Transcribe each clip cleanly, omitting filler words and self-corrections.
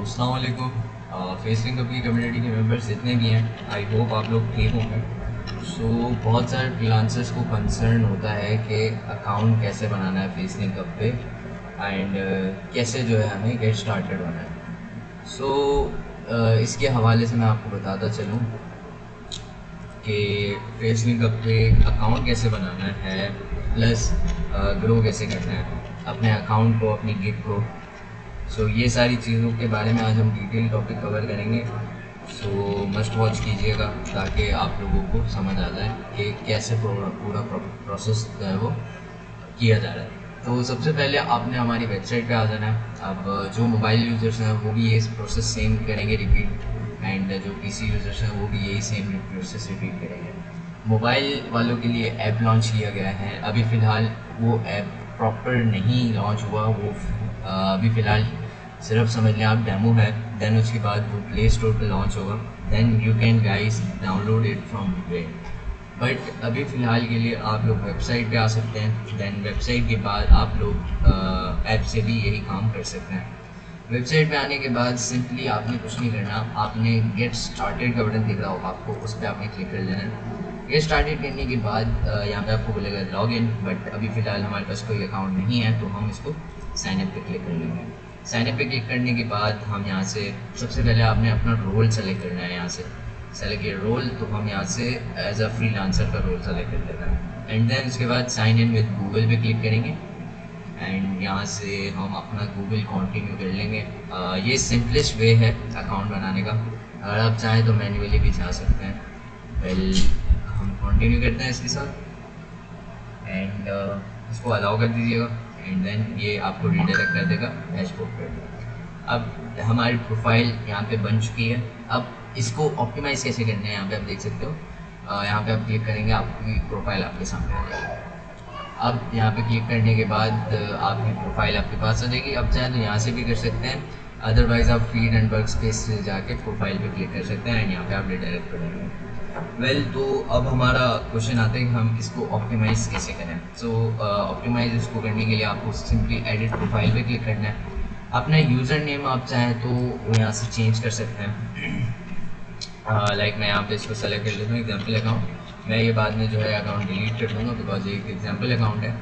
अस्सलाम वालेकुम। फेसलिंग कप की कम्युनिटी के मेंबर्स जितने भी हैं, आई होप आप लोग ठीक होंगे। बहुत सारे फ्रीलांसर्स को कंसर्न होता है कि अकाउंट कैसे बनाना है फेसलिंग कप पे एंड कैसे जो है हमें गेट स्टार्टेड होना है। इसके हवाले से मैं आपको बताता चलूँ कि फेसलिंग कप पे अकाउंट कैसे बनाना है, प्लस ग्रो कैसे करना है अपने अकाउंट को, अपनी गिग को। ये सारी चीज़ों के बारे में आज हम डिटेल टॉपिक कवर करेंगे। मस्ट वॉच कीजिएगा ताकि आप लोगों को समझ आ जाए कि कैसे पूरा प्रोसेस जो है वो किया जा रहा है। तो सबसे पहले आपने हमारी वेबसाइट पे आ जाना है। अब जो मोबाइल यूज़र्स हैं वो भी ये प्रोसेस सेम करेंगे रिपीट, एंड जो पीसी यूज़र्स हैं वो भी यही सेम प्रोसेस रिपीट करेंगे। मोबाइल वालों के लिए ऐप लॉन्च किया गया है। अभी फ़िलहाल वो ऐप प्रॉपर नहीं लॉन्च हुआ, वो अभी फ़िलहाल सिर्फ समझ लें आप डेमो है। देन उसके बाद वो प्ले स्टोर पे लॉन्च होगा, then you can guys download it from where. But अभी फ़िलहाल के लिए आप लोग वेबसाइट पे आ सकते हैं। देन वेबसाइट के बाद आप लोग ऐप से भी यही काम कर सकते हैं। वेबसाइट पे आने के बाद सिंपली आपने कुछ नहीं करना, आपने गेट स्टार्टेड का बटन दिख रहा होगा आपको, उस पर आपने क्लिक कर देना है। गेट स्टार्टेड करने के बाद यहाँ पे आपको बोलेगा लॉग इन, बट अभी फ़िलहाल हमारे पास कोई अकाउंट नहीं है तो हम इसको साइन अप पे क्लिक कर लेंगे। साइन अप पे क्लिक करने के बाद हम यहाँ से सबसे पहले आपने अपना रोल सेलेक्ट करना है। यहाँ से सेलेक्ट ये रोल, तो हम यहाँ से एज अ फ्रीलांसर का रोल सेलेक्ट कर लेते हैं। एंड देन उसके बाद साइन इन विद गूगल पे क्लिक करेंगे एंड यहाँ से हम अपना गूगल कंटिन्यू कर लेंगे। ये सिंपलेस्ट वे है अकाउंट बनाने का। अगर आप चाहें तो मैन्युअली भी जा सकते हैं। हम कंटिन्यू करते हैं इसके साथ एंड इसको अलाउ कर दीजिएगा एंड देन ये आपको रिडायरेक्ट कर देगा डैशबोर्ड पर। अब हमारी प्रोफाइल यहाँ पे बन चुकी है। अब इसको ऑप्टिमाइज़ कैसे करना है यहाँ पे आप देख सकते हो। यहाँ पे आप क्लिक करेंगे, आपकी प्रोफाइल आपके सामने आ जाएगी। अब यहाँ पे क्लिक करने के बाद आपकी प्रोफाइल आपके पास आ जाएगी। अब चाहे तो यहाँ से भी कर सकते हैं, अदरवाइज़ आप फीड एंड वर्क स्पेस से जाके प्रोफाइल पे क्लिक कर सकते हैं एंड यहाँ पे आप रिडायरेक्ट कर देंगे। तो अब हमारा क्वेश्चन आता है कि हम इसको ऑप्टिमाइज़ कैसे करें। ऑप्टिमाइज़ इसको करने के लिए आपको सिंपली एडिट प्रोफाइल पे क्लिक करना है। अपना यूज़र नेम आप चाहें तो यहाँ से चेंज कर सकते हैं। लाइक मैं यहाँ पे इसको सेलेक्ट कर लेता हूँ एग्जाम्पल अकाउंट। मैं ये बाद में जो है अकाउंट डिलीट कर दूँगा बिकॉज ये एक एग्जाम्पल अकाउंट है।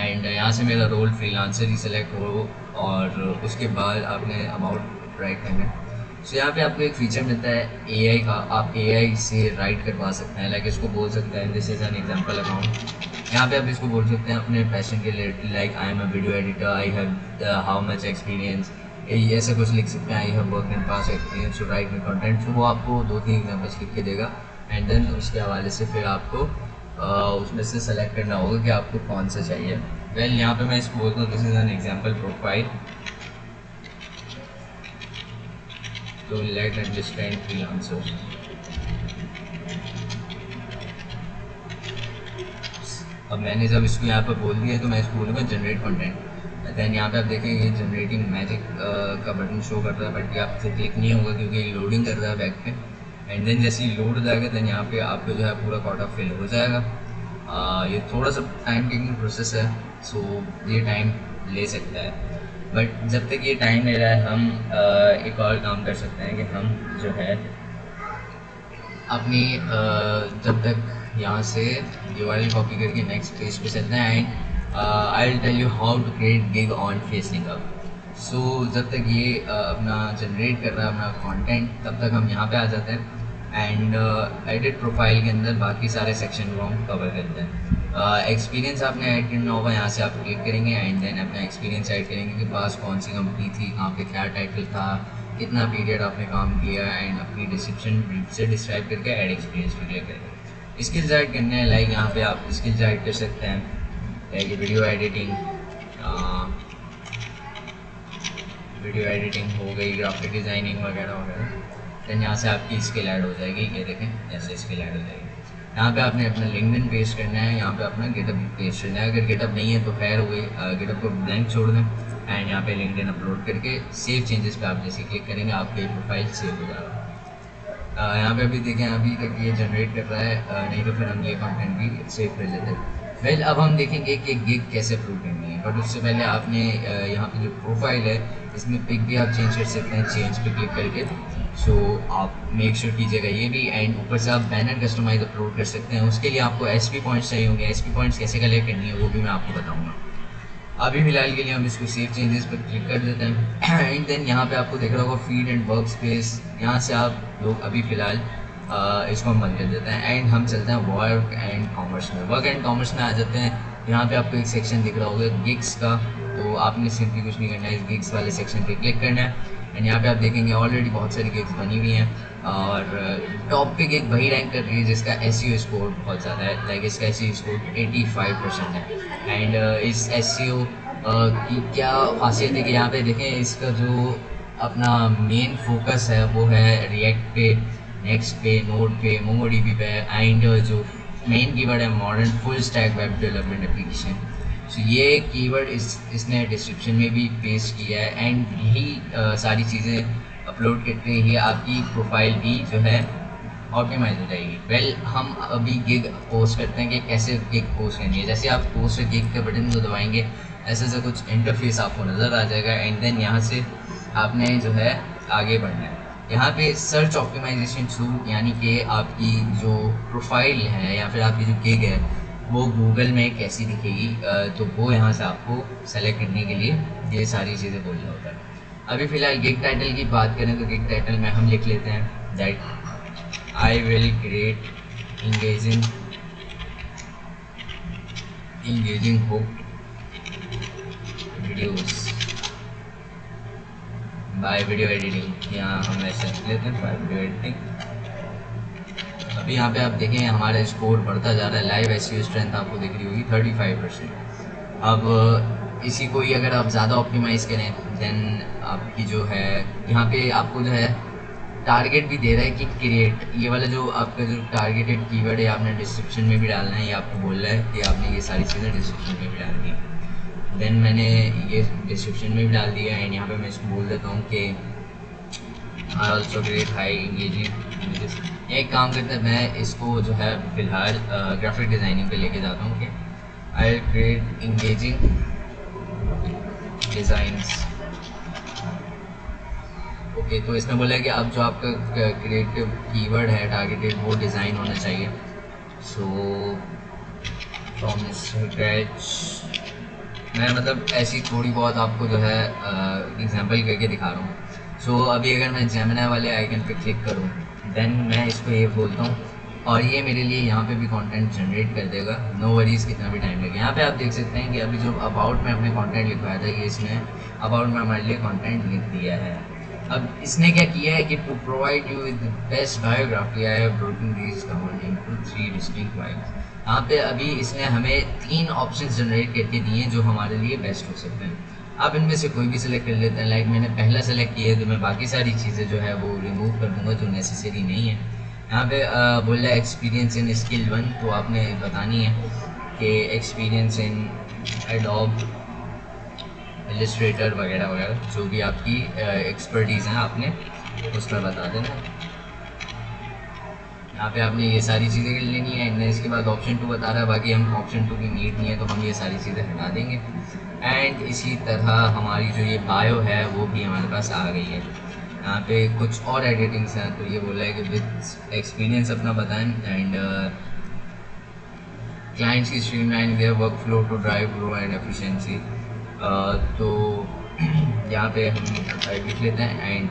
एंड यहाँ से मेरा रोल फ्रीलांसर ही सेलेक्ट हो और उसके बाद आपने अबाउट राइट करना है। यहाँ पे आपको एक फीचर मिलता है एआई का, आप एआई से राइट करवा सकते हैं। लाइक इसको बोल सकते हैं this is an example account. यहाँ पे आप इसको बोल सकते हैं अपने पैशन के related, like I am a video editor, I have how much experience, ऐसे कुछ लिख सकते हैं। I have work in past experience to write में कंटेंट। वो आपको 2-3 एग्जाम्पल्स लिख के देगा एंड देन उसके हवाले से फिर आपको उसमें से सेलेक्ट करना होगा कि आपको कौन सा चाहिए। यहाँ पे मैं इसको बोलता हूँ this is an example profile तो लेट अंडरस्टैंड फ्रीलांसर। अब मैंने जब इसको यहाँ पर बोल दिया तो मैं इसको बोलूँगा जनरेट कंटेंट। देन यहाँ पे आप देखेंगे जनरेटिंग मैजिक का बटन शो कर रहा है, बट ये आपसे क्लिक नहीं होगा क्योंकि लोडिंग कर रहा है बैक पे। एंड देन जैसे ही लोड हो जाएगा देन यहाँ पे आपको जो है पूरा कोटा फिल हो जाएगा। ये थोड़ा सा टाइम टेकिंग प्रोसेस है, ये टाइम ले सकता है। बट जब तक ये टाइम ले रहा है हम एक और काम कर सकते हैं कि हम जो है अपनी जब तक यहाँ से URL कॉपी करके नेक्स्ट पेज पे चलते हैं and I will tell you how to create gig on फेसलिंग कप। जब तक ये अपना जनरेट कर रहा है अपना कंटेंट, तब तक हम यहाँ पे आ जाते हैं एंड एडिट प्रोफाइल के अंदर बाकी सारे सेक्शन को हम कवर करते हैं। एक्सपीरियंस आपने ऐड करना होगा, यहाँ से आप क्लिक करेंगे एंड देन अपना एक्सपीरियंस ऐड करेंगे कि पास कौन सी कंपनी थी, कहाँ पे क्या टाइटल था, कितना पीरियड आपने काम किया एंड अपनी डिस्क्रिप्शन से डिस्क्राइब करके ऐड एक्सपीरियंस पे क्लिक करेंगे। स्किल्स ऐड करने हैं, लाइक यहाँ पे आप स्किल्स ऐड कर सकते हैं, लाइक वीडियो एडिटिंग हो गई, ग्राफिक डिज़ाइनिंग वगैरह वगैरह। देन यहाँ से आपकी स्किल ऐड हो जाएगी, ये देखें ऐसे स्किल ऐड हो जाएगी। यहाँ पे आपने अपना लिंक्डइन पेस्ट करना है, यहाँ पे अपना गेटअप पेस्ट करना है। अगर गेटअप नहीं है तो खैर हो गई, गेटअप को ब्लैंक छोड़ दें एंड यहाँ पे लिंक्डइन अपलोड करके सेव चेंजेस पे आप जैसे क्लिक करेंगे आपकी प्रोफाइल सेव हो जाएगा। यहाँ पे अभी देखें अभी तक ये जनरेट कर रहा है, नहीं तो फिर हम ये कंटेंट भी सेव कर लेते हैं। अब हम देखेंगे कि गिग कैसे प्रूव करनी है, बट उससे पहले आपने यहाँ पे जो प्रोफाइल है इसमें पिक भी आप चेंज कर सकते हैं चेंज पे क्लिक करके। सो आप मेक श्योर कीजिएगा ये भी। एंड ऊपर से आप बैनर कस्टमाइज अपलोड कर सकते हैं। उसके लिए आपको एसपी पॉइंट्स चाहिए होंगे। एसपी पॉइंट्स कैसे कलेक्ट करनी है वो भी मैं आपको बताऊँगा। अभी फ़िलहाल के लिए हम इसको सेव चेंजेस पर क्लिक कर देते हैं। एंड देन यहाँ पे आपको दिख रहा होगा फीड एंड वर्क स्पेस, यहाँ से आप लोग अभी फ़िलहाल इसको हम बंद कर देते हैं। एंड हम चलते हैं वर्क एंड कॉमर्स में। वर्क एंड कॉमर्स में आ जाते हैं। यहाँ पे आपको एक सेक्शन दिख रहा होगा गिग्स का, तो आपने सिंपली कुछ नहीं करना है, इस गिग्स वाले सेक्शन पे क्लिक करना है। एंड यहाँ पे आप देखेंगे ऑलरेडी बहुत सारी गिग्स बनी हुई हैं और टॉप पे गिग वही रैंक कर रही है जिसका SEO स्कोर बहुत ज़्यादा है। लाइक इसका SEO स्कोर 85% है। एंड इस SEO की क्या खासियत है कि यहाँ पे देखें इसका जो अपना मेन फोकस है वो है रिएक्ट पे, नेक्स्ट पे, नोड पे, मोंगोडीबी पे। एंड जो मेन कीवर्ड है modern full stack web development application. So ये कीवर्ड इसने डिस्क्रिप्शन में भी पेस्ट किया है। एंड यही सारी चीज़ें अपलोड करते ही आपकी प्रोफाइल भी जो है ऑप्टिमाइज हो जाएगी। वेल हम अभी गिग पोस्ट करते हैं कि कैसे गिग पोस्ट करनी है। जैसे आप पोस्ट गिग के बटन को दबाएंगे ऐसा सा कुछ इंटरफेस आपको नज़र आ जाएगा। एंड देन यहाँ से आपने जो है आगे बढ़ना है। यहाँ पे सर्च ऑप्टिमाइजेशन थ्रू, यानी कि आपकी जो प्रोफाइल है या फिर आपकी जो गिग है वो गूगल में कैसी दिखेगी, तो वो यहाँ से आपको सेलेक्ट करने के लिए ये सारी चीज़ें बोलना होता है। अभी फ़िलहाल गिग टाइटल की बात करें तो गिग टाइटल में हम लिख लेते हैं that I will create engaging hook videos bye video editing. यहाँ हम ऐसे लेते हैं बाय वीडियो एडिटिंग। अभी यहाँ पे आप देखें हमारा स्कोर बढ़ता जा रहा है। लाइव SEO स्ट्रेंथ आपको दिख रही होगी 35%। अब इसी को ही अगर आप ज़्यादा ऑप्टिमाइज़ करें देन आपकी जो है यहाँ पे आपको जो है टारगेट भी दे रहा है कि क्रिएट, ये वाला जो आपका जो टारगेटेड कीवर्ड है आपने डिस्क्रिप्शन में भी डालना है। ये आपको बोल रहा है कि आपने ये सारी चीज़ें डिस्क्रिप्शन में भी डालनी है। देन मैंने ये डिस्क्रिप्शन में भी डाल दिया है। एंड यहाँ पे मैं इसको बोल देता हूँ कि I also create high engaging images. एक काम करते हैं, मैं इसको जो है फ़िलहाल ग्राफिक डिज़ाइनिंग पे लेके जाता हूँ कि I create engaging designs. Okay, तो इसमें बोला है कि अब जो आपका क्रिएटिव कीवर्ड है टारगेटेड वो डिज़ाइन होना चाहिए। सो फ्रॉम स्क्रैच मैं मतलब ऐसी थोड़ी बहुत आपको जो है एग्जांपल करके दिखा रहा हूँ। सो अभी अगर मैं जेमिनी वाले आइकन पे क्लिक करूँ देन मैं इसको ये बोलता हूँ और ये मेरे लिए यहाँ पे भी कंटेंट जनरेट कर देगा। नो वरीज़ कितना भी टाइम लगे। यहाँ पे आप देख सकते हैं कि अभी जो अबाउट में अपने कंटेंट लिखवाया था ये इसने अबाउट में हमारे लिए कंटेंट लिख दिया है। अब इसने क्या किया है कि to provide you with best biography I have broken these down into 3 distinct vibes. यहाँ पे अभी इसने हमें 3 ऑप्शंस जनरेट करके दिए हैं जो हमारे लिए बेस्ट हो सकते हैं। आप इनमें से कोई भी सिलेक्ट कर लेते हैं। लाइक मैंने पहला सेलेक्ट किया है तो मैं बाकी सारी चीज़ें जो है वो रिमूव कर दूँगा जो नेसेसरी नहीं है। यहाँ पे बोल रहा है एक्सपीरियंस इन स्किल 1, तो आपने बतानी है कि एक्सपीरियंस इन एडोब इलस्ट्रेटर वगैरह वगैरह जो भी आपकी एक्सपर्टीज़ हैं आपने उसमें बता देना। यहाँ पे आपने ये सारी चीज़ें कर लेनी है। एंड इसके बाद ऑप्शन 2 बता रहा है, बाकी हम ऑप्शन 2 की नीड नहीं है तो हम ये सारी चीज़ें हटा देंगे। एंड इसी तरह हमारी जो ये बायो है वो भी हमारे पास आ गई है। यहाँ पे कुछ और एडिटिंग्स हैं तो ये बोला है कि विद एक्सपीरियंस अपना बताएं एंड क्लाइंट्स की streamline their work flow to drive grow and efficiency. तो यहाँ पे हम लिख लेते हैं। एंड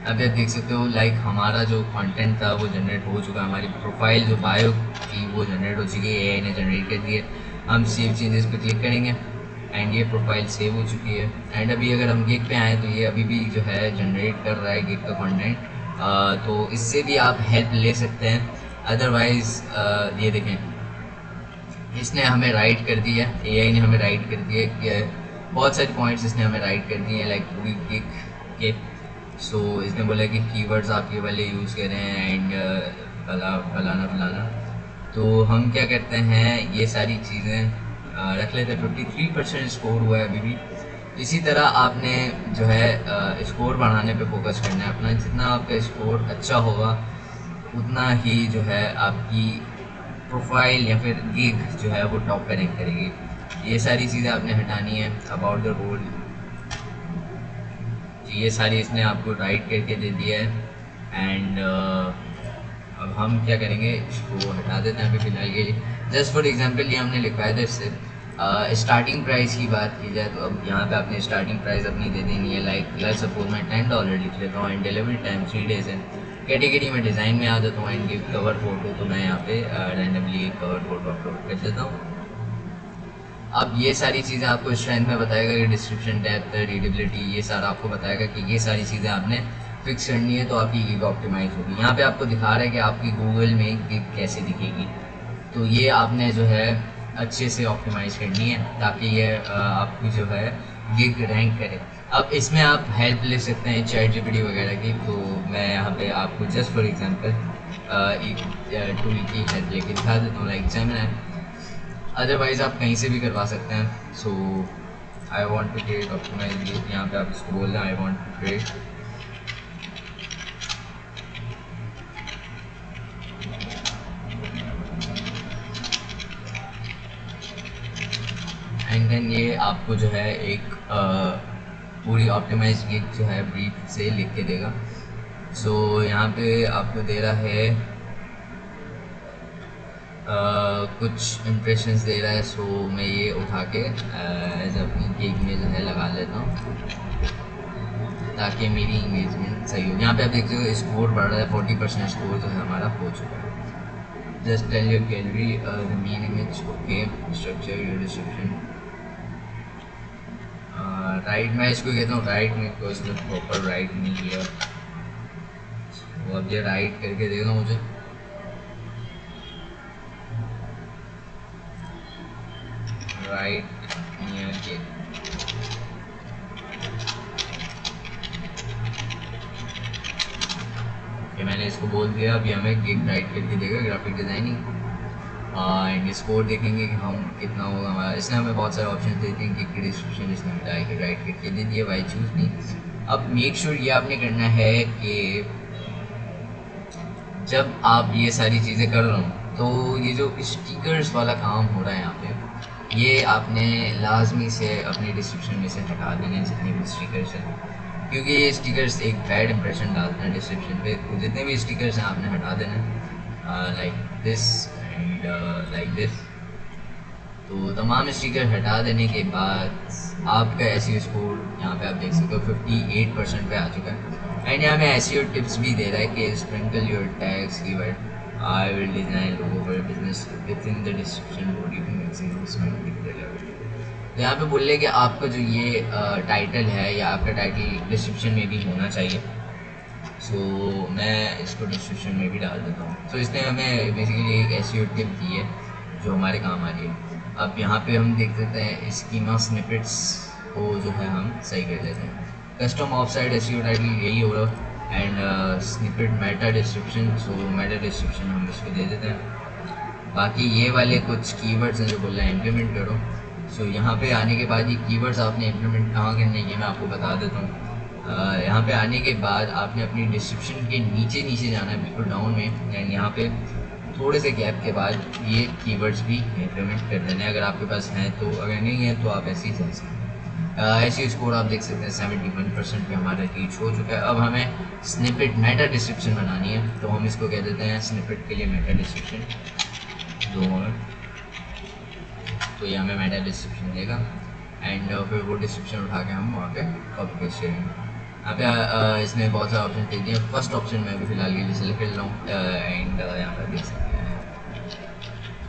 अभी आप देख सकते हो लाइक हमारा जो कंटेंट था वो जनरेट हो चुका है। हमारी प्रोफाइल जो बायो थी वो जनरेट हो चुकी है, AI ने जनरेट कर दी है। हम सेव चेंजेस पे क्लिक करेंगे एंड ये प्रोफाइल सेव हो चुकी है। एंड अभी अगर हम गिग पे आएँ तो ये अभी भी जो है जनरेट कर रहा है गिग का कंटेंट। तो इससे भी आप हेल्प ले सकते हैं। अदरवाइज़ ये देखें इसने हमें राइट कर दिया है, AI ने हमें राइट कर दिया कि बहुत सारे पॉइंट्स इसने हमें राइट कर दिए हैं लाइक पूरी गिग के। सो इसने बोला कि कीवर्ड्स आप ये वाले यूज़ करें एंड फलाना। तो हम क्या करते हैं ये सारी चीज़ें रख लेते हैं। 53% स्कोर हुआ है अभी भी। इसी तरह आपने जो है स्कोर बढ़ाने पे फोकस करना है अपना। जितना आपका स्कोर अच्छा होगा उतना ही जो है आपकी प्रोफाइल या फिर गिग जो है वो टॉप पे रैंक करेगी। ये सारी चीज़ें आपने हटानी है। अबाउट द रोल ये सारी इसने आपको राइट करके दे दिया है। एंड अब हम क्या करेंगे, इसको हटा देते हैं अभी फ़िलहाल के लिए। जस्ट फॉर एग्जांपल ये हमने लिखवाया था इससे स्टार्टिंग प्राइस की बात की जाए तो अब यहाँ पे आपने स्टार्टिंग प्राइस अपनी दे देनी है। लाइक लेट्स सपोज मैं $10 लिख लेता हूँ एंड डिलीवरी टाइम 3 डेज़ है। कैटेगरी में डिज़ाइन में आ जाता हूँ एंड गिव कवर फोटो, तो मैं यहाँ पे रैंडमली कवर फोटो अपलोड कर देता हूँ। अब ये सारी चीज़ें आपको स्ट्रेंथ में बताएगा कि डिस्क्रिप्शन, डेप्थ, रीडेबिलिटी, ये सारा आपको बताएगा कि ये सारी चीज़ें आपने फिक्स करनी है तो आपकी गिग ऑप्टिमाइज होगी। यहाँ पे आपको दिखा रहा है कि आपकी गूगल में गिग कैसे दिखेगी, तो ये आपने जो है अच्छे से ऑप्टिमाइज करनी है ताकि ये आपकी जो है गिग रैंक करे। अब इसमें आप हेल्प ले सकते हैं ChatGPT वगैरह की, तो मैं यहाँ पे आपको जस्ट फॉर एग्जांपल एक टूल की हेल्प लेके दिखा देता हूँ, लाइक जेमिनी। अदरवाइज़ आप कहीं से भी करवा सकते हैं। So I want to create optimise gig, यहाँ पे आप इसको बोल दें I want to create and then ये आपको जो है एक पूरी ऑप्टिमाइज गिग जो है ब्रीफ से लिख के देगा। सो यहाँ पे आपको दे रहा है कुछ इम्प्रेशंस दे रहा है। सो मैं ये उठा के एज अपनी गिग में जो है लगा लेता हूँ ताकि मेरी इंगेजमेंट सही हो। यहाँ पे आप देखते हो स्कोर बढ़ रहा है, 40% स्कोर जो है हमारा हो चुका है। Just tell your gallery the main image, okay, structure, your description, right. मैं इसको कहता हूँ राइट में, बिकॉज में प्रॉपर राइट नहीं किया। वो अब ये राइट करके देगा मुझे। राइट नियर के ओके, मैंने इसको बोल दिया। अभी हमें गिग राइट करके देगा, ग्राफिक डिज़ाइनिंग एंड स्कोर देखेंगे कि हम कितना होगा हमारा। इसने हमें बहुत सारे ऑप्शन दे दिए, गिग की डिस्क्रिप्शन इसने हमें राइट करके दे दिया, वाई चूज़ नहीं। अब मेक श्योर ये आपने करना है कि जब आप ये सारी चीज़ें कर रहे हो तो ये जो स्टिकर्स वाला काम हो रहा है यहाँ पे, ये आपने लाजमी से अपनी डिस्क्रिप्शन में से हटा देने जितने भी स्टिकर्स हैं, क्योंकि ये स्टिकर्स एक बैड इंप्रेशन डालते हैं डिस्क्रिप्शन पे। तो जितने भी स्टिकर्स हैं आपने हटा देना, like this and like this. तो तमाम स्टिकर हटा देने के बाद आपका एसईओ स्कोर यहाँ पे आप देख सकते हो 58% पे आ चुका है। एंड यहाँ पे एसईओ टिप्स भी दे रहा है कि sprinkle your tags keyword, I will design logo for business within the description body to maximum specific. तो यहाँ पे बोल रहे कि आपका जो ये टाइटल है या आपका टाइटल डिस्क्रिप्शन में भी होना चाहिए। सो मैं इसको डिस्क्रिप्शन में भी डाल देता हूँ। सो इसने हमें बेसिकली एक एसईओ टिप दी है जो हमारे काम आ रही है। अब यहाँ पे हम देख सकते हैं स्कीमा स्निपेट्स को जो है हम सही कर देते हैं। Custom of side SEO title यही हो रहा and snippet Meta description. So Meta description हम इसको दे देते हैं। बाकी ये वाले कुछ कीवर्ड्स हैं जो बोल रहे हैं इम्प्लीमेंट करो। सो यहाँ पे आने के बाद ये कीवर्ड्स आपने इम्प्लीमेंट कहाँ करने ये मैं आपको बता देता हूँ। यहाँ पे आने के बाद आपने अपनी डिस्क्रिप्शन के नीचे नीचे जाना है, बिल्कुल डाउन में, एंड यहाँ पे थोड़े से गैप के बाद ये कीवर्ड्स भी इम्प्लीमेंट कर देने हैं अगर आपके पास हैं तो। अगर नहीं है तो आप ऐसे ही जा सकते हैं। ऐसी स्कोर आप देख सकते हैं 71% पे हमारा रीच हो चुका है। अब हमें स्निपेट मेटा डिस्क्रिप्शन बनानी है, तो हम इसको कह देते हैं स्निपेट के लिए मेटा डिस्क्रिप्शन 2 मिनट। तो ये हमें मेटा डिस्क्रिप्शन देगा एंड फिर वो डिस्क्रिप्शन उठा के हम वहाँ पे कॉपी पेस्ट करेंगे। यहाँ पे इसमें बहुत सारे ऑप्शन दे दिए। फर्स्ट ऑप्शन मैं भी फिलहाल के लिए सेलेक्ट कर रहा हूँ एंड यहाँ पर देख सकते हैं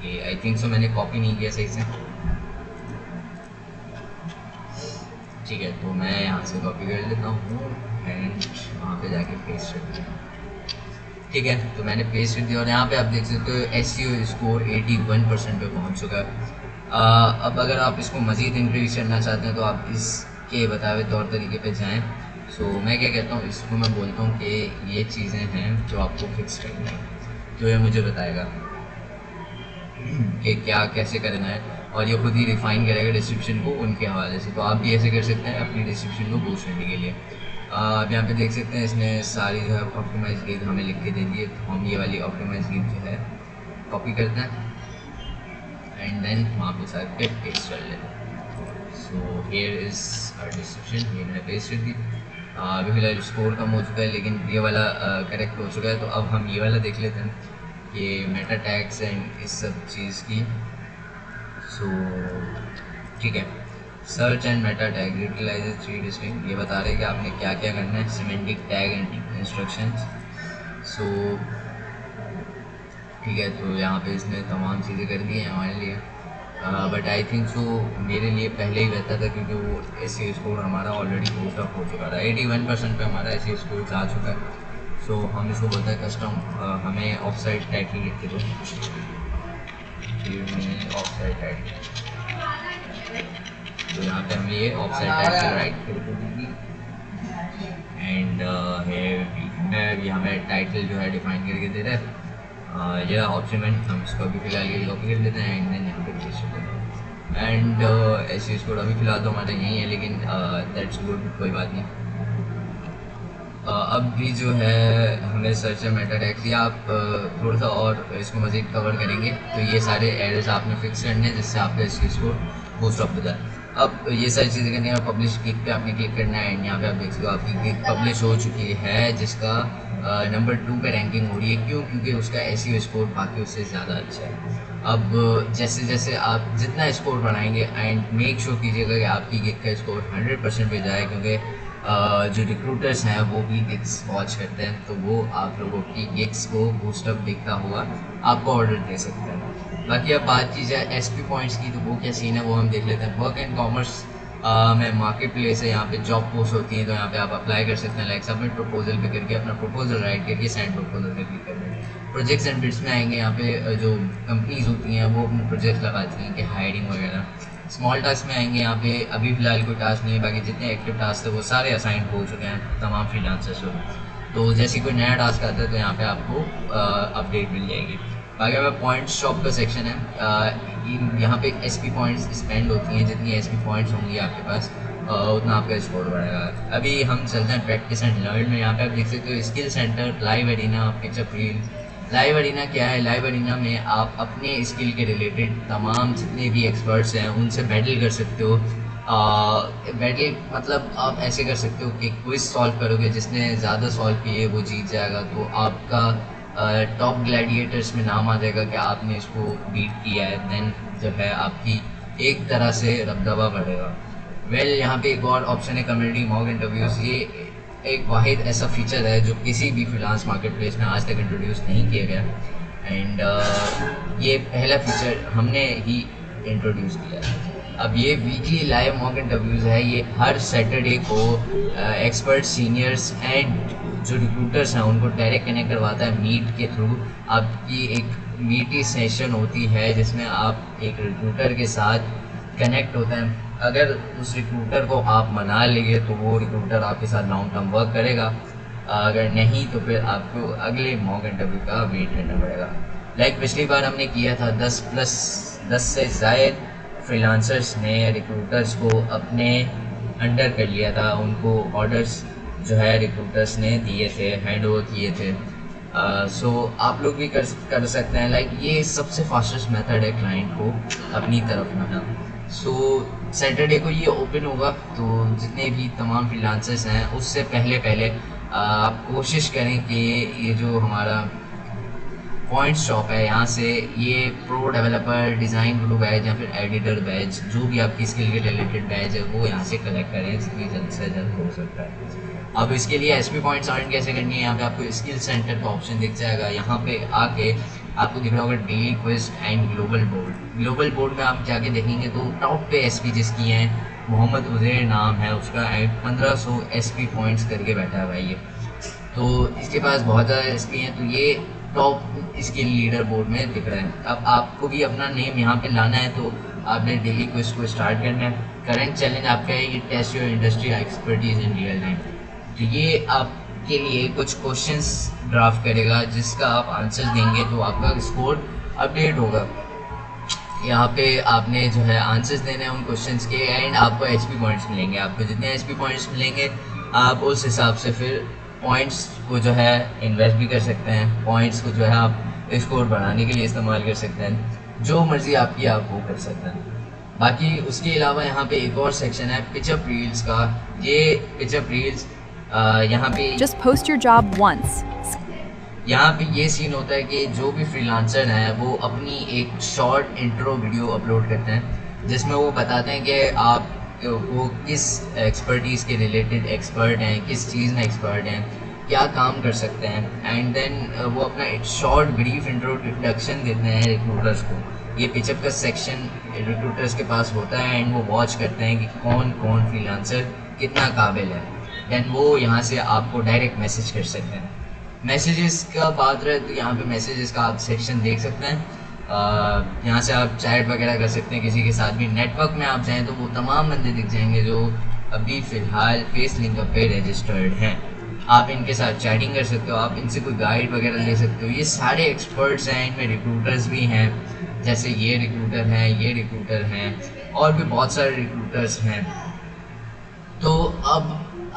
कि आई थिंक सो मैंने कॉपी नहीं किया सही से। ठीक है, तो मैं यहाँ से कॉपी कर लेता हूँ एंड वहाँ पे जाके पेस्ट कर देता हूँ। ठीक है, तो मैंने पेस्ट कर दिया और यहाँ पे आप देख सकते हो एसईओ स्कोर 81% पे पहुँच चुका है। अब अगर आप इसको मज़ीद इंक्रीज करना चाहते हैं तो आप इसके बताए हुए तौर तरीके पे जाएं। सो मैं क्या कहता हूँ, इसको मैं बोलता हूँ कि ये चीज़ें हैं जो आपको फिक्स करनी है, जो ये मुझे बताएगा कि क्या कैसे करना है और ये खुद ही रिफाइन करेगा डिस्क्रिप्शन को उनके हवाले से। तो आप भी ऐसे कर सकते हैं अपनी डिस्क्रिप्शन को बूस्ट करने के लिए। अब यहाँ पे देख सकते हैं इसने सारी जो है ऑप्टिमाइज गिग हमें लिख के दे दी है, तो हम ये वाली ऑप्टिमाइज गिग जो है कॉपी करते हैं एंड देन वहाँ पे सारे पे पेस्ट कर लेते हैं। So here is our description, ये मैंने पेस्ट कर दी अभी फिलहाल स्कोर कम हो चुका है, लेकिन ये वाला करेक्ट हो चुका है। तो अब हम ये वाला देख लेते हैं, ये मेटा टैग्स एंड इस सब चीज़ की। सो ठीक है, search and Meta tag utilises 3 distinct, ये बता रहे हैं कि आपने क्या क्या करना है, सिमेंटिक टैग एंड इंस्ट्रक्शंस। सो ठीक है, तो यहाँ पे इसने तमाम चीज़ें कर दी हैं हमारे लिए, बट आई थिंक सो मेरे लिए पहले ही रहता था, क्योंकि वो एस स्कोर हमारा ऑलरेडी बूस्ट अप हो चुका था। 81% पे हमारा एस स्कोर आ चुका है। सो हम इसको बोलते हैं कस्टम, हमें ऑफ साइड टाइटल लिख के दो, ऑफ साइड टाइटल। तो यहाँ पे हमें ये ऑफ साइड टाइटल राइट करके देंगे, एंड ये हमें टाइटल जो है डिफाइन करके दे रहा है। यह ऑप्शन में हम इसको अभी फिलहाल ये कॉपी कर लेते हैं एंड देन यहाँ पे पेस्ट कर देते हैं। एंड एस कोड अभी फिलहाल तो हमारा यही है, लेकिन दैट्स गुड, कोई बात नहीं। अब भी जो है हमें सर्च एंड मेटा टैग्स, या आप थोड़ा सा और इसको मज़ीद कवर करेंगे तो ये सारे एरर्स आपने फिक्स करने हैं, जिससे आपका इस चीज़ को बूस्ट अप हो जाए। अब ये सारी चीज़ें करनी है, पब्लिश गिग पे आपने क्लिक करना है एंड यहाँ पे आप देख सकते हो आपकी गिग पब्लिश हो चुकी है, जिसका नंबर 2 पे रैंकिंग हो रही है। क्यों? क्योंकि उसका एसईओ स्कोर बाकी उससे ज़्यादा अच्छा है। अब जैसे जैसे आप जितना स्कोर बढ़ाएंगे, एंड मेक श्योर कीजिएगा कि आपकी गिग का स्कोर 100% पे जाए, क्योंकि जो रिक्रूटर्स हैं वो भी गिग्स वॉच करते हैं, तो वो आप लोगों की गिग्स को बूस्टअप देखता हुआ आपको ऑर्डर दे सकते हैं। बाकी अब बात की जाए एसपी पॉइंट्स की, तो वो क्या सीन है वो हम देख लेते हैं। वर्क एंड कॉमर्स में मार्केट प्लेस है, यहाँ पे जॉब पोस्ट होती है, तो यहाँ पे आप अप्लाई कर सकते हैं। लाइक सबमिट प्रपोजल पे करके अपना प्रपोजल राइट करके सेंड प्रपोजल पे क्लिक करना है। प्रोजेक्ट्स एंड बिड्स में आएंगे, यहाँ पे जो कंपनीज होती हैं वो अपने प्रोजेक्ट लगाती हैं कि हायरिंग वगैरह। स्मॉल टास्क में आएंगे, यहाँ पे अभी फिलहाल कोई टास्क नहीं है, बाकी जितने एक्टिव टास्क थे वो सारे असाइन हो चुके हैं तमाम फ्रीलांसर्स को। तो जैसे कोई नया टास्क आता है तो यहाँ पे आपको अपडेट मिल जाएगी। बाकी अगर पॉइंट्स शॉप का सेक्शन है, यहाँ पे एसपी पॉइंट्स स्पेंड होती हैं, जितनी एसपी पॉइंट्स होंगी आपके पास उतना आपका स्कोर बढ़ेगा। अभी हम चलते हैं प्रैक्टिस एंड लर्न में। यहाँ पे आप देख सकते हो skill centre, live arena, pitch up reels. Live arena क्या है? लाइव एरिना में आप अपने स्किल के रिलेटेड तमाम जितने भी एक्सपर्ट्स हैं उनसे बैटल कर सकते हो। बैटल मतलब आप ऐसे कर सकते हो कि क्विज सॉल्व करोगे, जिसने ज़्यादा सॉल्व किए वो जीत जाएगा, तो आपका टॉप ग्लैडिएटर्स में नाम आ जाएगा कि आपने इसको बीट किया है। देन जो है आपकी एक तरह से रबदबा बढ़ेगा। यहाँ पे एक और ऑप्शन है कम्युनिटी मॉक इंटरव्यूज़। ये एक वाहिद ऐसा फीचर है जो किसी भी फ्रीलांस मार्केट प्लेस में आज तक इंट्रोड्यूस नहीं किया गया, एंड ये पहला फीचर हमने ही इंट्रोड्यूस किया है। अब ये वीकली लाइव मॉक इंटरव्यूज़ है, ये हर सैटरडे को एक्सपर्ट सीनियर्स एंड जो रिक्रूटर्स हैं उनको डायरेक्ट कनेक्ट करवाता है मीट के थ्रू। आपकी एक मीटी सेशन होती है जिसमें आप एक रिक्रूटर के साथ कनेक्ट होते हैं। अगर उस रिक्रूटर को आप मना लेंगे तो वो रिक्रूटर आपके साथ लॉन्ग टर्म वर्क करेगा, अगर नहीं तो फिर आपको अगले मॉक इंटरव्यू का वेट करना पड़ेगा। लाइक पिछली बार हमने किया था 10 से ज़ायद फ्रीलांसर्स ने रिक्रूटर्स को अपने अंडर कर लिया था, उनको ऑर्डर्स जो है रिक्रूटर्स ने दिए थे, हैंड ओवर किए थे। सो आप लोग भी कर सकते हैं। लाइक ये सबसे फास्टेस्ट मेथड है क्लाइंट को अपनी तरफ लाना। सो सैटरडे को ये ओपन होगा, तो जितने भी तमाम फ्रीलांसर्स हैं उससे पहले आप कोशिश करें कि ये जो हमारा पॉइंट शॉप है यहाँ से ये pro developer, design group batch या फिर एडिटर बैच, जो भी आपकी स्किल के रिलेटेड बैच है वो यहाँ से कलेक्ट करें जितनी जल्द से जल्द हो सकता है। अब इसके लिए एसपी पॉइंट्स अर्न कैसे करनी है, यहाँ पे आपको स्किल सेंटर का ऑप्शन दिख जाएगा। यहाँ पे आके आपको दिख रहा होगा daily quiz and global board. Global board में आप जाके देखेंगे तो टॉप पे एसपी जिसकी हैं, मोहम्मद उज़ैर नाम है उसका, 1500 एसपी पॉइंट्स करके बैठा है भाई ये। तो इसके पास बहुत ज़्यादा एसपी हैं, तो ये टॉप स्किल लीडर बोर्ड में दिख रहा है। अब आपको भी अपना नेम यहाँ पे लाना है, तो आपने डेली क्विज को स्टार्ट करना है। करंट चैलेंज आपका है ये test your industry expertise in real time. तो ये आपके लिए कुछ क्वेश्चंस ड्राफ्ट करेगा जिसका आप आंसर देंगे तो आपका स्कोर अपडेट होगा। यहाँ पे आपने जो है आंसर्स देने हैं उन क्वेश्चंस के, एंड आपको एचपी पॉइंट्स मिलेंगे। आपको जितने एचपी पॉइंट्स मिलेंगे आप उस हिसाब से फिर पॉइंट्स को जो है इन्वेस्ट भी कर सकते हैं। पॉइंट्स को जो है आप स्कोर बढ़ाने के लिए इस्तेमाल कर सकते हैं, जो मर्ज़ी आपकी आप वो कर सकते हैं। बाकी उसके अलावा यहाँ पे एक और सेक्शन है पिचअप रील्स का। ये पिचअप रील्स यहाँ पे Just post your job once. यहाँ पे ये सीन होता है कि जो भी फ्रीलांसर हैं वो अपनी एक शॉर्ट इंट्रो वीडियो अपलोड करते हैं जिसमें वो बताते हैं कि आप वो किस एक्सपर्टीज़ के रिलेटेड एक्सपर्ट हैं, किस चीज़ में एक्सपर्ट हैं, क्या काम कर सकते हैं। एंड देन वो अपना एक शॉर्ट ब्रीफ इंट्रोडक्शन देते हैं रिक्रूटर्स को। ये पिचअप का सेक्शन रिक्रूटर्स के पास होता है एंड वो वॉच करते हैं कि कौन कौन फ्रीलांसर कितना काबिल है। देन वो यहाँ से आपको डायरेक्ट मैसेज कर सकते हैं। मैसेजेस का बात रहे तो यहाँ पे मैसेजेस का आप सेक्शन देख सकते हैं। यहाँ से आप चैट वगैरह कर सकते हैं किसी के साथ भी। नेटवर्क में आप जाएँ तो वो तमाम बंदे दिख जाएंगे जो अभी फ़िलहाल फेस लिंकअप पे रजिस्टर्ड हैं। आप इनके साथ चैटिंग कर सकते हो, आप इनसे कोई गाइड वगैरह ले सकते हो। ये सारे एक्सपर्ट्स हैं, इनमें रिक्रूटर्स भी हैं, जैसे ये रिक्रूटर हैं, ये रिक्रूटर हैं और भी बहुत सारे रिक्रूटर्स हैं। तो अब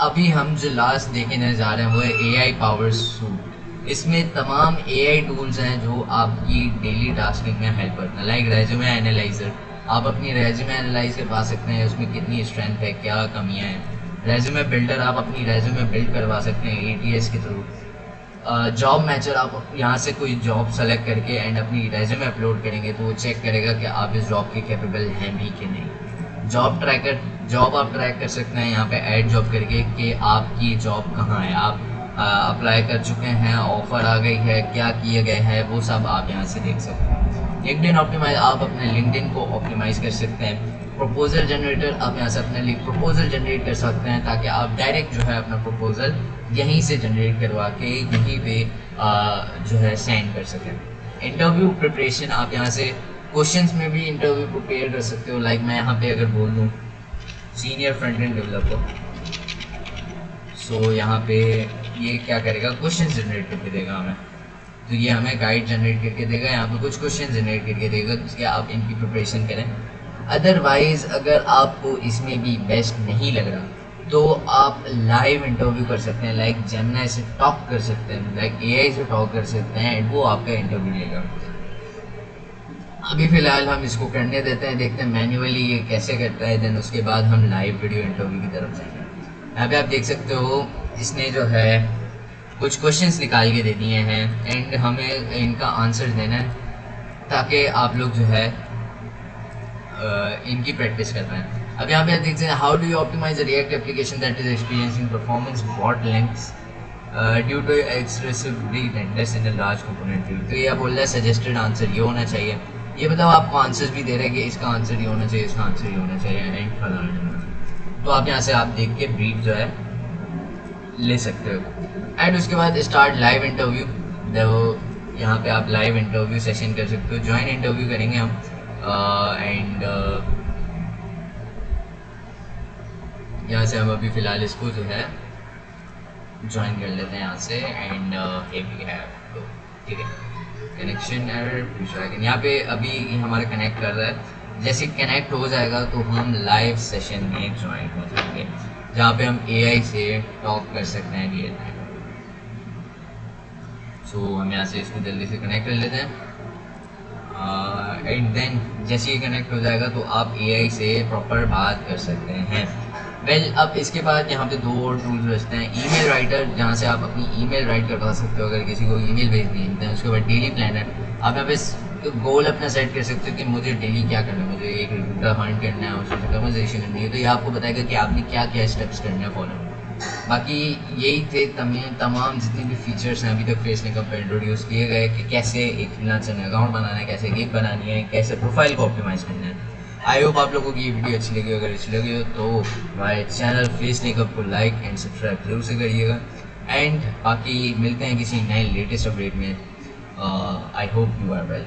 अभी हम जो लास्ट देखने जा रहे हैं वो है AI पावर सूट। इसमें तमाम AI टूल्स हैं जो आपकी डेली टास्किंग में हेल्प करते हैं। लाइक रेज्यूमे एनालाइजर, आप अपनी रेज्यूमे एनालाइज करवा सकते हैं, उसमें कितनी स्ट्रेंथ है, क्या कमियां हैं। रेज्यूमे बिल्डर, आप अपनी रेज्यूमे बिल्ड करवा सकते हैं ATS के थ्रू। जॉब मैचर, आप यहाँ से कोई जॉब सेलेक्ट करके एंड अपनी रेज्यूमे अपलोड करेंगे तो वो चेक करेगा कि आप इस जॉब के कैपेबल हैं भी कि नहीं। जॉब ट्रैकर, जॉब आप ट्रैक कर सकते हैं यहाँ पे ऐड जॉब करके कि आपकी जॉब कहाँ है, आप अप्लाई कर चुके हैं, ऑफर आ गई है, क्या किया गया है, वो सब आप यहाँ से देख सकते हैं। लिंक्डइन ऑप्टिमाइज, आप अपने लिंक्डइन को ऑप्टिमाइज कर सकते हैं। प्रपोजल जनरेटर, आप यहाँ से अपने लिए प्रपोजल जनरेट कर सकते हैं ताकि आप डायरेक्ट जो है अपना प्रपोजल यहीं से जनरेट करवा के यहीं पे जो है सेंड कर सकें। इंटरव्यू प्रिपरेशन, आप यहाँ से क्वेश्चंस में भी इंटरव्यू प्रिपेयर कर सकते हो। लाइक मैं यहाँ पे अगर बोल दूँ सीनियर फ्रंट एंड डेवलपर, सो यहाँ पे ये क्या करेगा, क्वेश्चन जनरेट करके देगा हमें। तो ये हमें गाइड जनरेट करके देगा, यहाँ पे कुछ क्वेश्चन जनरेट करके देगा कि आप इनकी प्रिपरेशन करें। अदरवाइज़ अगर आपको इसमें भी बेस्ट नहीं लग रहा तो आप लाइव इंटरव्यू कर सकते हैं। लाइक जेमिनी से टॉक कर सकते हैं, लाइक AI से टॉक कर सकते हैं एंड वो आपका इंटरव्यू लेगा। अभी फ़िलहाल हम इसको करने देते हैं, देखते हैं मैन्युअली ये कैसे करता है, देन उसके बाद हम लाइव वीडियो इंटरव्यू की तरफ जाएंगे। यहाँ पे आप देख सकते हो इसने जो है कुछ क्वेश्चंस निकाल के दे दिए हैं एंड हमें इनका आंसर देना है ताकि आप लोग जो है इनकी प्रैक्टिस कर रहे हैं। अब यहाँ पे आप देख सकते हैं, how do you optimise React application that is experiencing performance bottlenecks due to expressively tenders in a large component field. तो ये बोल रहा है सजेस्टेड आंसर ये होना चाहिए। ये मतलब आपको आंसर्स भी दे रहा है कि इसका आंसर ये होना चाहिए, इसका आंसर ये होना चाहिए एंड फलाना। तो आप यहाँ से आप देख के ब्रीफ जो है ले सकते हो एंड उसके बाद स्टार्ट लाइव इंटरव्यू। यहाँ पे आप लाइव इंटरव्यू सेशन कर सकते हो, ज्वाइन इंटरव्यू करेंगे हम एंड यहाँ से हम अभी फ़िलहाल इसको जो है ज्वाइन कर लेते हैं यहाँ से एंड ये भी है तो ठीक है। कनेक्शन एरर, यहाँ पे अभी हमारा कनेक्ट कर रहा है। जैसे कनेक्ट हो जाएगा तो हम लाइव सेशन में ज्वाइन हो जाएंगे जहाँ पे हम AI से टॉक कर सकते हैं रियल टाइम। सो हम यहाँ से इसको जल्दी से कनेक्ट कर लेते हैं एंड देन जैसे ये कनेक्ट हो जाएगा तो आप AI से प्रॉपर बात कर सकते हैं। अब इसके बाद यहाँ पे दो और टूल्स बचते हैं। ईमेल राइटर, जहाँ से आप अपनी ईमेल राइट करवा सकते हो अगर किसी को ईमेल भेजनी है। उसके बाद डेली प्लानर, आप यहाँ पे गोल अपना सेट कर सकते हो कि मुझे डेली क्या करना है, मुझे एक रिक्रूटर फाइंड करना है, उससे कन्वर्सेशन करनी है, तो ये आपको बताएगा कि आपने क्या क्या स्टेप्स करने हैं फॉलो। बाकी यही थे तमाम जितने भी फीचर्स हैं अभी तक फेस लिंकअप पर इंट्रोड्यूस किए गए कि कैसे एक फ्रीलांसर में अकाउंट बनाना है, कैसे गिग बनानी है, कैसे प्रोफाइल को ऑप्टिमाइज़ करना है। आई होप आप लोगों की ये वीडियो अच्छी लगी। अगर अच्छी लगी हो तो हमारे चैनल फेस लिंकअप को लाइक एंड सब्सक्राइब जरूर से करिएगा एंड बाकी मिलते हैं किसी नए लेटेस्ट अपडेट में। I hope you are well.